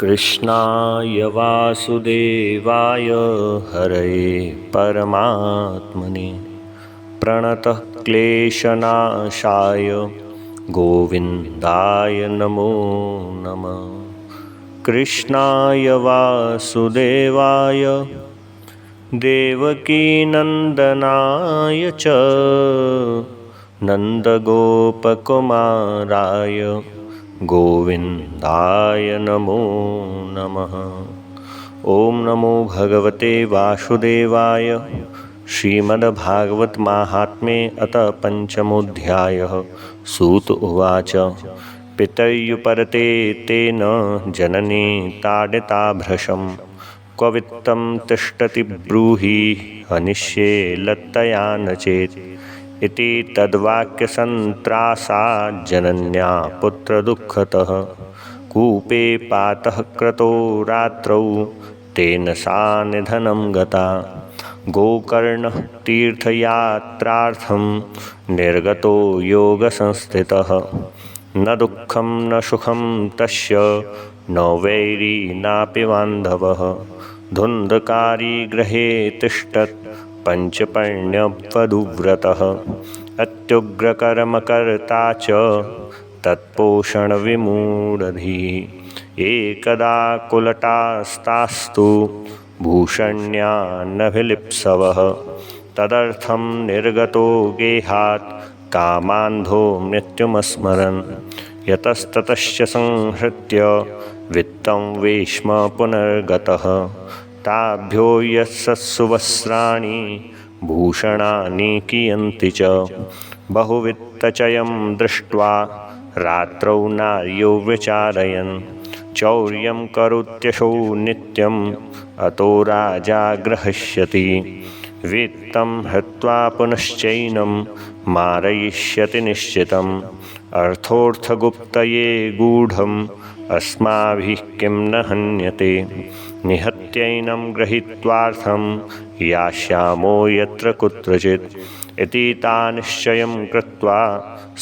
कृष्णाय वासुदेवाय हरये परमात्मने प्रणतः क्लेशनाशाय गोविन्दाय नमो नमः। कृष्णाय वासुदेवाय देवकीनन्दनाय च नन्दगोपकुमाराय गोविन्दाय नमो नमः। ॐ नमो भगवते वासुदेवाय। श्रीमद्भागवत महात्म्ये अतः पंचमोऽध्यायः। सूत उवाच पितर्युपरते तेन जननी ताडिताभृशं क्व वित्तं तिष्ठति ब्रूहि हनिष्ये लत्तया न चेत् इति तद्वाक्यसन्त्रासात् जनन्या पुत्रदुःखतः कूपे पातः क्रतो रात्रौ तेन सा निधनं गता। गोकर्णः तीर्थयात्रार्थं निर्गतो योगसंस्थितः न दुःखं न सुखं तस्य न वैरी नापि बान्धवः। धुन्धकारी गृहे तिष्ठत् पञ्चपर्ण्यवधूव्रतः अत्युग्रकर्मकर्ता च तत्पोषणविमूढधीः। एकदा कुलटास्तास्तु भूषण्या नभिलिप्सवः तदर्थं निर्गतो गेहात् कामान्धो मृत्युमस्मरन् यतस्ततश्च संहृत्य वित्तं वेश्म पुनर्गतः। ताभ्यो यत्सुवस्त्राणि भूषणानि कियन्ति च बहुवित्तचयं दृष्ट्वा रात्रौ नार्यो विचारयन् चौर्यं करोत्यशो नित्यम् अतो राजा ग्रहष्यति वित्तं हत्वा पुनश्चैनं मारयिष्यति निश्चितम्। अर्थोऽर्थगुप्तये गूढम् अस्माभिः किं न हन्यते निहत्यैनं गृहीत्वार्थं यास्यामो यत्र कुत्रचित् इति तानिश्चयं कृत्वा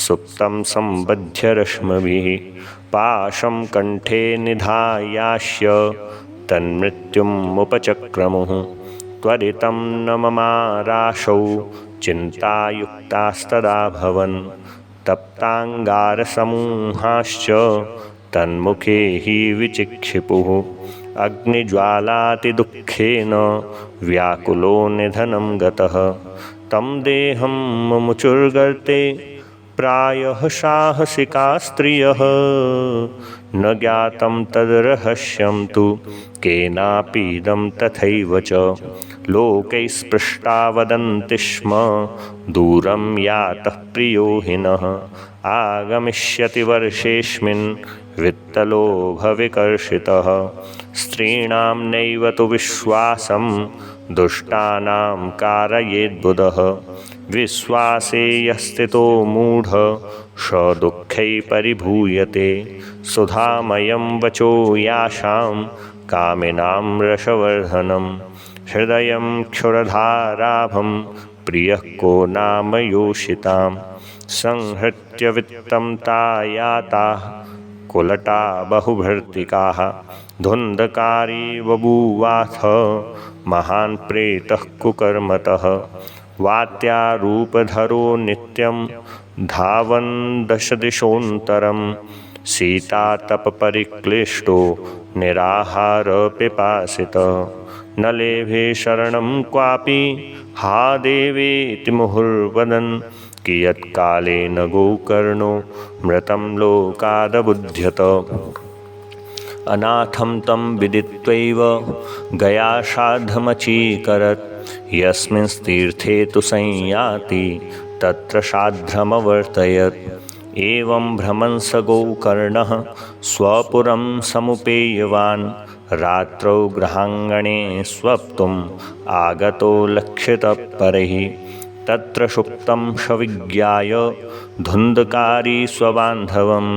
सुप्तं सम्बध्य रश्मिभिः पाशं कण्ठे निधायास्य तन्मृत्युमुपचक्रमुः। त्वरितं न ममाराशौ चिन्तायुक्तास्तदाभवन् तप्ताङ्गारसमूहाश्च तन्मुखे हि विचिक्षिपुः। अग्निज्वालातिदुःखेन व्याकुलो निधनं गतः तं देहं मुमुचुर्गर्ते प्रायः साहसिका स्त्रियः न ज्ञातं तद्रहस्यं तु केनापीदं तथैव च लोकैस्पृष्टा वदन्ति स्म दूरं यातः प्रियो हिनः आगमिष्यति वर्षेऽस्मिन् वित्तलोभविकर्षितः। स्त्रीणां नैव तु विश्वासं दुष्टानां कारयेद्बुधः विश्वासे यः स्थितो मूढः स दुःखैः परिभूयते। सुधामयं वचो यासां कामिनां रसवर्धनं हृदयं क्षुरधाराभं प्रियः को नाम योषितां। संहृत्य वित्तं तायाताः कुलटा बहुभर्तिकाः धुन्धकारी बभूवाथ महान् प्रेतः कुकर्मतः। वात्यारूपधरो नित्यं धावन् दशदिशोऽन्तरं शीतातपपरिक्लिष्टो निराहारपिपासितः न लेभे शरणं क्वापि हा देवेति मुहुर्वदन् कियत्कालेन गोकर्णो मृतं लोकादबुध्यत। अनाथं तं विदित्वैव गया श्राद्धमचीकरत् यस्मिन् तीर्थे तु संयाति तत्र श्राद्धमवर्तयत्। एवं भ्रमन् स गोकर्णः स्वपुरं समुपेयवान् रात्रौ गृहाङ्गणे स्वप्तुम् आगतो लक्षितः परैः तत्र सुप्तं सविज्ञाय धुन्धकारी स्वबान्धवं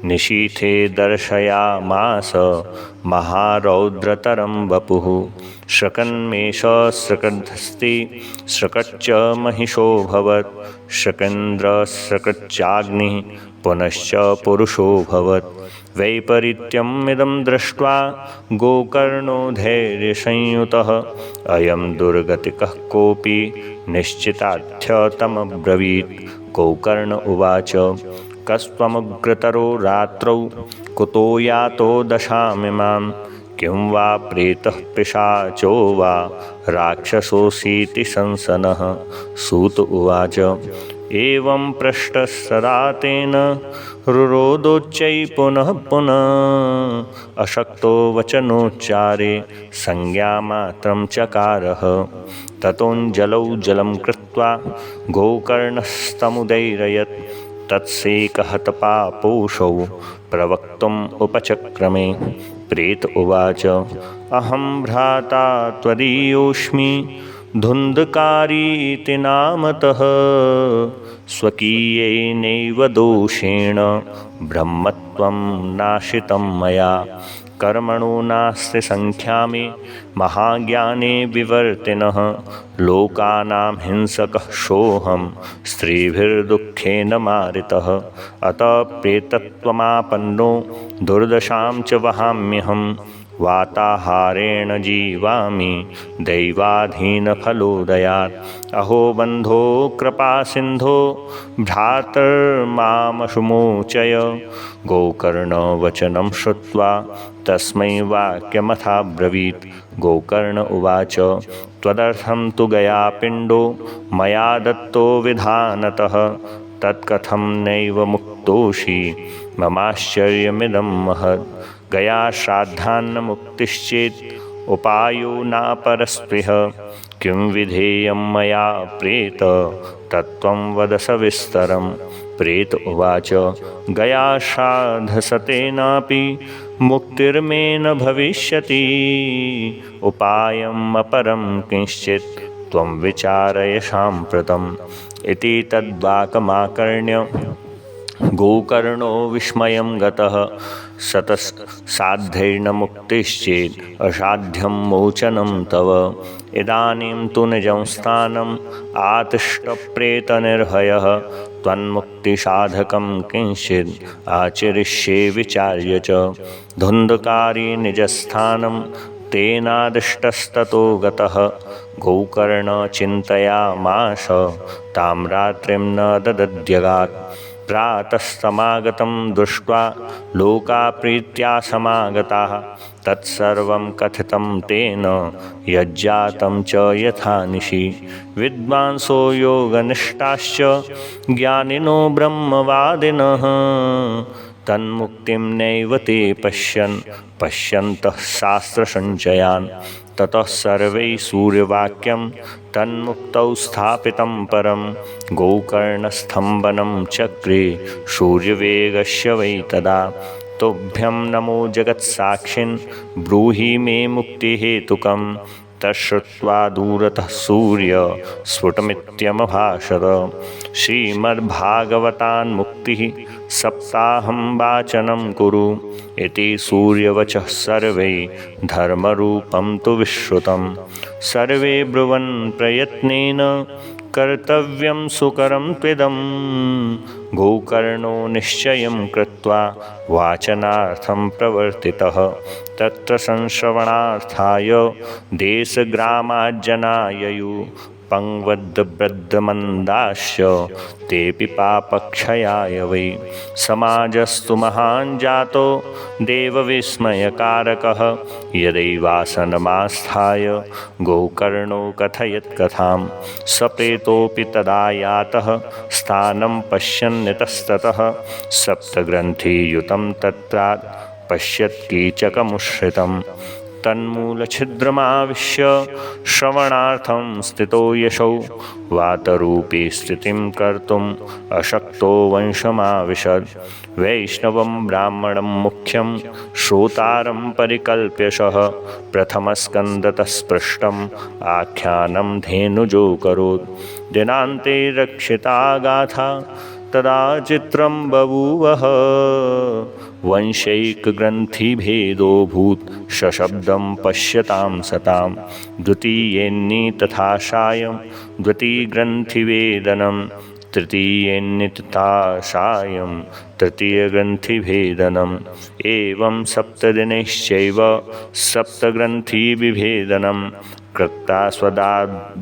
निशीथे दर्शयामास महारौद्रतरं वपुः। शकन्मेष सकद्धस्ति सकच्च महिषोऽभवत् शकेन्द्र सकच्चाग्निः पुनश्च पुरुषोऽभवत्। वैपरीत्यमिदं दृष्ट्वा गोकर्णो धैर्यसंयुतः अयं दुर्गतिकः कोऽपि निश्चितार्थ्यतमब्रवीत्। गोकर्ण उवाच कस्त्वमुग्रतरो रात्रौ कुतो यातो दशामिमां किं वा प्रेतः पिशाचो वा राक्षसोऽसीति संसनः। सूत उवाच एवं पृष्टः सदा तेन रुरोदोच्चै पुनः पुनः अशक्तो वचनोच्चारे संज्ञामात्रं चकारः। ततोऽञ्जलौ जलं कृत्वा गोकर्णस्तमुदैरयत् तत्सेकहतपापोषौ प्रवक्तुम् उपचक्रमे। प्रेत उवाच अहं भ्राता त्वदीयोऽस्मि धुन्धकारीति नामतः स्वकीयेनैव दोषेण ब्रह्मत्वं नाशितं मया। कर्मणो नास्ति संख्या मे महाज्ञाने विवर्तिनः लोकानां हिंसकः सोऽहं स्त्रीभिर्दुःखेन मारितः। अतः प्रेतत्वमापन्नो दुर्दशां च वहाम्यहं वाताहारेण जीवामि दैवाधीनफलोदयात्। अहो बन्धो कृपासिन्धो भ्रातर्मामशुमोचय। गोकर्णवचनं श्रुत्वा तस्मै वाक्यमथाब्रवीत्। गोकर्ण उवाच त्वदर्थं तु गयापिण्डो मया दत्तो विधानतः तत्कथं नैव मुक्तोषि ममाश्चर्यमिदं महत्। गया श्राद्धान्न मुक्तिश्चेत् उपायो नापरस्पृह किं विधेयं मया प्रेत तत्त्वं वद सविस्तरम्। प्रेत उवाच गया श्राद्धसतेनापि मुक्तिर्मे न भविष्यति उपायम् अपरं किंश्चित् त्वं विचारय साम्प्रतम्। इति तद्वाक्यमाकर्ण्य गोकर्णो विस्मयं गतः साध्यैर्न मुक्तिश्चेत् असाध्यं मोचनं तव। इदानीं तु निजं स्थानम् आतिष्ठप्रेतनिर्भयः त्वन्मुक्तिसाधकं किंचित् आचरिष्ये विचार्य च। धुन्धकारी निजस्थानं तेनादिष्टस्ततो गतः गोकर्ण चिन्तयामास तां रात्रिं न ददद्यगात्। प्रातस्तमागतं दृष्ट्वा लोका प्रीत्या समागताः तत्सर्वं कथितं तेन यज्जातं च यथा निशि। विद्वांसो योगनिष्ठाश्च ज्ञानिनो ब्रह्मवादिनः तन्मुक्तिं नैव ते पश्यन्तः शास्त्रसञ्चयान्। ततः सर्वैः सूर्यवाक्यं तन्मुक्तौ स्थापितं परं गोकर्णस्तम्भनं चक्रे सूर्यवेगस्य वै तदा। तुभ्यं नमो जगत्साक्षिन् ब्रूहि मे मुक्तिहेतुकं। तच्छ्रुत्वा दूरतः सूर्य स्फुटमित्यमभाषत। श्रीमद्भागवतान्मुक्तिः सप्ताहं वाचनं कुरु इति सूर्यवचः सर्वै धर्मरूपं तु विश्रुतं। सर्वे ब्रुवन् प्रयत्नेन कर्तव्यं सुकरं त्विदं। गोकर्णो निश्चयं कृत्वा वाचनार्थं प्रवर्तितः। तत्र संश्रवणार्थाय देशग्रामाज्जनाययुः पङ्वद्वृद्धमन्दाश्च तेऽपि पापक्षयाय वै। समाजस्तु महान् जातो देवविस्मयकारकः यदैवासनमास्थाय गोकर्णो कथयत् कथां। सप्रेतोऽपि तदा यातः स्थानं पश्यन्नितस्ततः सप्तग्रन्थियुतं तत्रात् पश्यत् कीचकमुश्रितं। तन्मूलछिद्रमाविश्य श्रवणार्थं स्थितो यशौ वातरूपी स्थितिं कर्तुम् अशक्तो वंशमाविशत्। वैष्णवं ब्राह्मणं मुख्यं श्रोतारं परिकल्प्यशः प्रथमस्कन्धतः स्पृष्टम् आख्यानं धेनुजोऽकरोत्। दिनान्ते रक्षिता गाथा तदा चित्रं बभूवः वंशैकग्रन्थिभेदोऽभूत् सशब्दं पश्यतां सतां। द्वितीयेन्नी तथा सायं द्वितीयग्रन्थिवेदनं तृतीयेन्नितताशायं तृतीयग्रन्थिभेदनम् एवं सप्तदिनैश्चैव सप्तग्रन्थिविभेदनं कृत्वा स्वदा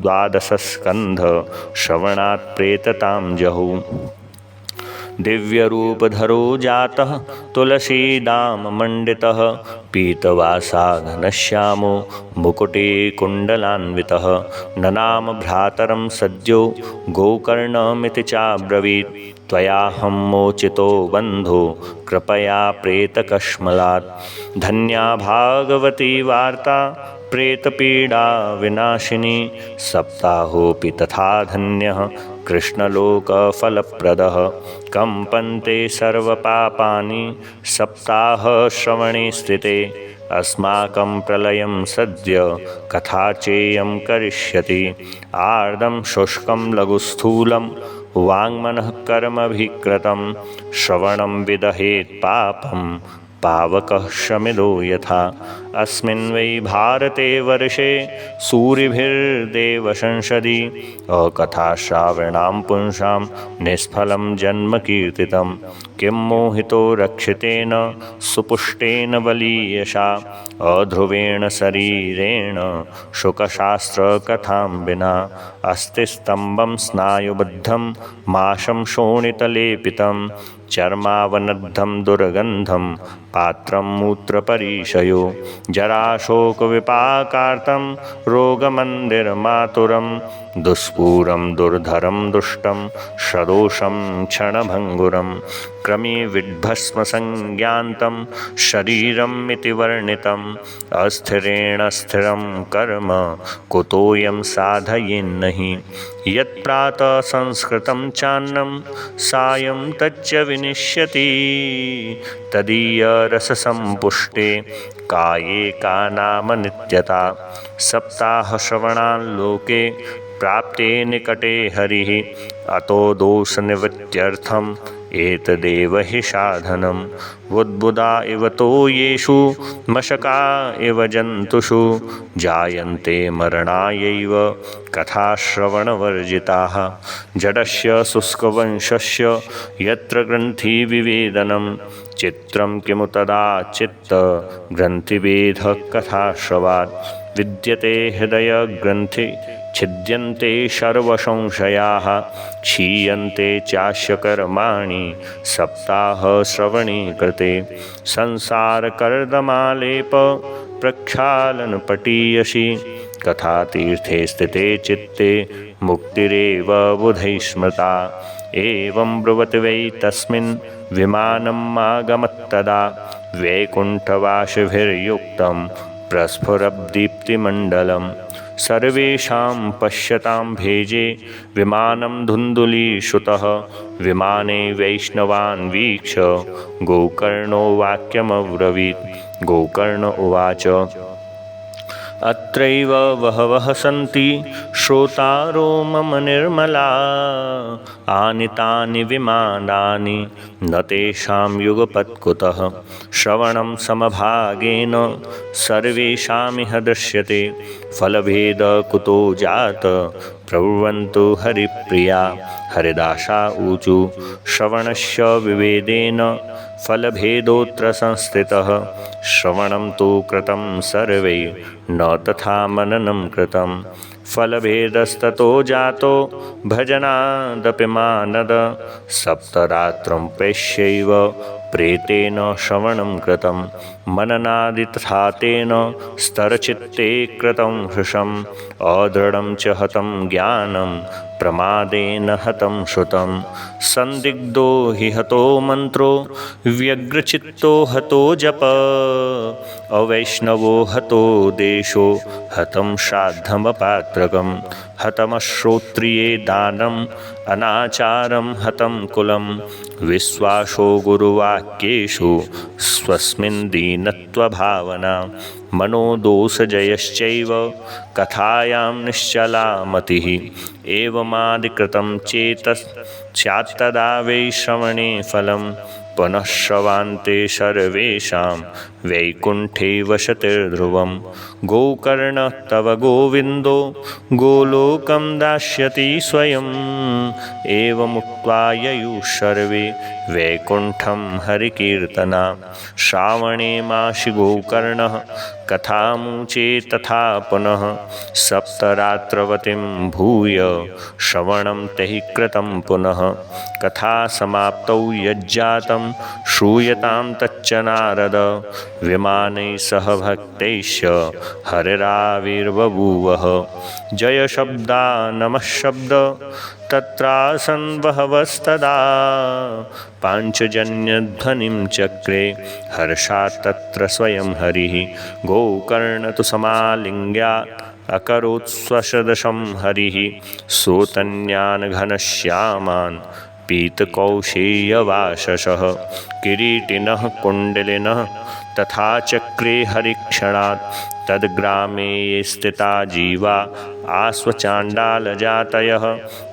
द्वादशस्कन्ध श्रवणात् प्रेततां जहुः। दिव्यरूपधरो जातः तुलसीदाममण्डितः पीतवासा घनश्यामो मुकुटे कुण्डलान्वितः ननाम भ्रातरं सद्यो गोकर्णमिति चाब्रवीत् त्वयाहं मोचितो बन्धो कृपया प्रेतकश्मलात्। धन्या भागवती वार्ता प्रेतपीडा विनाशिनी सप्ताहोऽपि तथा धन्यः कृष्णलोकफलप्रदः। कम्पन्ते सर्वपापानि सप्ताहश्रवणे स्थिते अस्माकं प्रलयं सद्य कथा चेयं करिष्यति। आर्द्रं शुष्कं लघुस्थूलं वाङ्मनः कर्मभिकृतं श्रवणं विदहेत् पापं पावकः शमिदो यथा। अस्मिन् वै भारते वर्षे सूरिभिर्देवसंसदि अकथाश्रावणां पुंसां निष्फलं जन्म कीर्तितं। किं मोहितो रक्षितेन सुपुष्टेन बलीयशा अध्रुवेण शरीरेण शुकशास्त्रकथां विना। अस्ति स्तम्भं स्नायुबद्धं माशं शोणितलेपितं चर्मावनद्धं दुर्गन्धं पात्रं मूत्रपरीशयो जराशोकविपाकार्तं रोगमन्दिरमातुरं दुष्पूरं दुर्धरं दुष्टं सदोषं क्षणभङ्गुरं क्रमे विद्भस्मसंज्ञान्तं शरीरमिति वर्णितम् अस्थिरेण स्थिरं कर्म कुतोऽयं साधयेन्नहि। यत्प्रातः संस्कृतं चान्नं सायं तच्च विनिश्यति तदीयरससम्पुष्टे काये का नाम नित्यता। सप्ताहश्रवणाल्लोके प्राप्ते निकटे हरिः अतो दोषनिवृत्त्यर्थम् एतदेव हि साधनम्। बुद्बुदा इव तोयेषु मशका इव जन्तुषु जायन्ते मरणायैव कथाश्रवणवर्जिताः। जडस्य शुष्कवंशस्य यत्र ग्रन्थिविवेदनं चित्रं किमु तदा चित्तग्रन्थिभेदः कथाश्रवात्। विद्यते हृदयग्रन्थि छिद्यन्ते सर्वसंशयाः क्षीयन्ते चास्य कर्माणि सप्ताहश्रवणे कृते। संसारकर्दमालेप प्रक्षालनपटीयसि कथातीर्थे स्थिते चित्ते मुक्तिरेव बुधैः स्मृता। एवं ब्रुवति वै तस्मिन् विमानम् आगमत्तदा वैकुण्ठवासिभिर्युक्तं प्रस्फुरद्दीप्तिमण्डलं। सर्वेषां पश्यतां भेजे विमानं धुन्धुलीसुतः विमाने वैष्णवान् वीक्ष गोकर्णो वाक्यमब्रवीत्। गोकर्ण उवाच अत्रैव बहवः सन्ति श्रोतारो मम निर्मला आनीतानि विमानानि न तेषां युगपत्कुतः। श्रवणं समभागेन सर्वेषामिह दृश्यते फलभेद कुतो जात प्रब्रवन्तु हरिप्रिया। हरिदासा ऊचु श्रवणस्य विवेदेन फलभेदोऽत्र संस्थितः। श्रवणं तु कृतं सर्वैः न तथा मननं कृतं। फलभेदस्ततो जातो भजनादपि मानद सप्तरात्रं प्रेष्यैव प्रेतेन श्रवणं कृतं। मननादि तथा तेन स्तरचित्ते कृतं हृषम् अदृढं च हतं ज्ञानं प्रमादेन हतं श्रुतं। संदिग्धो हि हतो मन्त्रो व्यग्रचित्तो हतो जप अवैष्णवो हतो देशो हतं श्राद्धमपात्रकम्। हतमश्रोत्रिये दानम् अनाचारं हतं कुलं विश्वासो गुरुवाक्येषु स्वस्मिन् दीनत्वभावना। मनोदोषजयश्चैव कथायां निश्चला मतिः एवमादिकृतं चेतः स्यात्तदा वै श्रवणे फलं। पुनः श्रवान्ते सर्वेषां वैकुण्ठे वसतिर्ध्रुवं गोकर्ण तव गोविन्दो गोलोकं दास्यति स्वयम् एवमुक्त्वा ययुः सर्वे वैकुण्ठं हरिकीर्तना श्रावणे मासि गोकर्णः कथामुचे तथा पुनः सप्तरात्रवतीं भूय श्रवणं तैः कृतं पुनः कथा समाप्तौ यज्जातं श्रूयतां तच्च नारद विमानैः सह भक्तैश्च हरिराविर्बभूवः जय शब्दा नमः शब्द तत्रासन् बहवस्तदा पाञ्चजन्यध्वनिं चक्रे हर्षात् तत्र स्वयं हरिः गोकर्ण तु समालिङ्ग्या अकरोत् स्वसदशं हरिः सोतन्यान् घनश्यामान् पीतकौशेयवाशसः किरीटिनः कुण्डलिनः तथा चक्रे हरिक्षणात् तद्ग्रामे ये स्थिता जीवा आस्वचाण्डालजातयः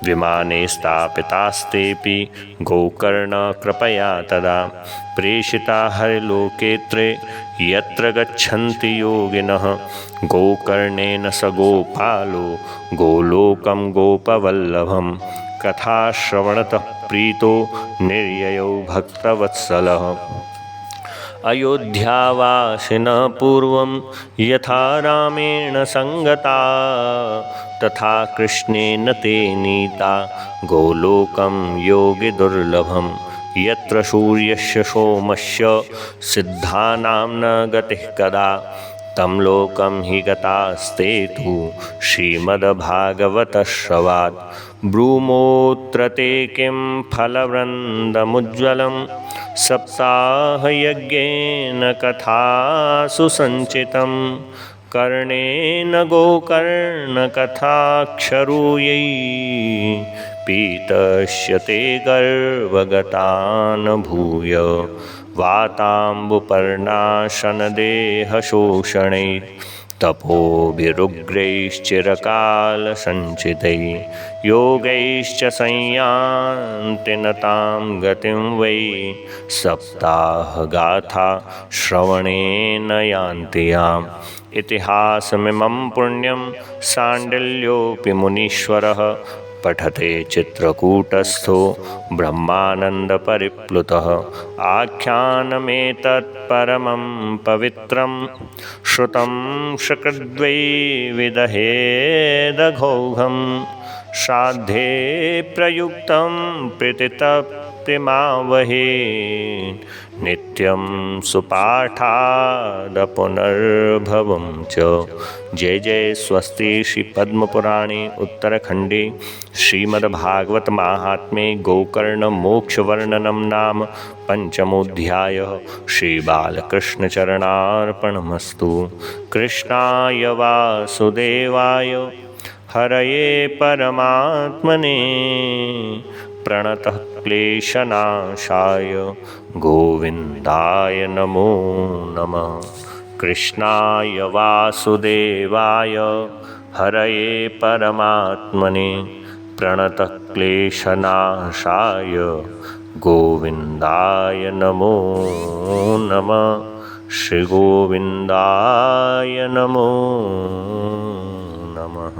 विमाने स्थापितास्तेऽपि गोकर्णकृपया तदा प्रेषिता हरिलोकेत्रे यत्र गच्छन्ति योगिनः गोकर्णेन स गोपालो गोलोकं गोपवल्लभं कथाश्रवणतः प्रीतो निर्ययो भक्तवत्सलः अयोध्यावासिनः पूर्वं यथा रामेण संगता तथा कृष्णेन ते नीता गोलोकं योगिदुर्लभं यत्र सूर्यस्य सोमस्य सिद्धानां न गतिः कदा तं लोकं हि गतास्ते तु श्रीमद्भागवतश्रवात् ब्रूमोऽत्र ते किं फलवृन्दमुज्ज्वलं सप्ताहयज्ञेन कथासु सञ्चितं कर्णेन गोकर्णकथाक्षरूयै पीतस्य ते गर्वगतान् भूय वाताम्बुपर्णाशनदेहशोषणै तपोभिरुग्रैश्चिरकालसञ्चितैः योगैश्च संयान्ति न तां गतिं वै सप्ताहगाथा श्रवणेन यान्ति याम् इतिहासमिमं पुण्यं साण्डिल्योऽपि मुनीश्वरः पठते चित्रकूटस्थो ब्रह्मानन्दपरिप्लुतः आख्यानमेतत् परमं पवित्रं श्रुतं सकृद्वै विदहेदघौघं श्राद्धे प्रयुक्तं प्रीतितप्तिमावहे नित्यं सुपाठादपुनर्भवं च जय जय स्वस्ति श्री पद्मपुराणे उत्तरखंडे श्रीमद्भागवत महात्म्ये गोकर्ण मोक्षवर्णनं नाम पंचमोऽध्यायः श्रीबालकृष्णचरणार्पणमस्तु। कृष्णाय वासुदेवाय हरये परमात्मने प्रणतः क्लेशनाशाय गोविन्दाय नमो नमः। कृष्णाय वासुदेवाय हरये परमात्मने प्रणतः क्लेशनाशाय गोविन्दाय नमो नमः। श्रीगोविन्दाय नमो नमः।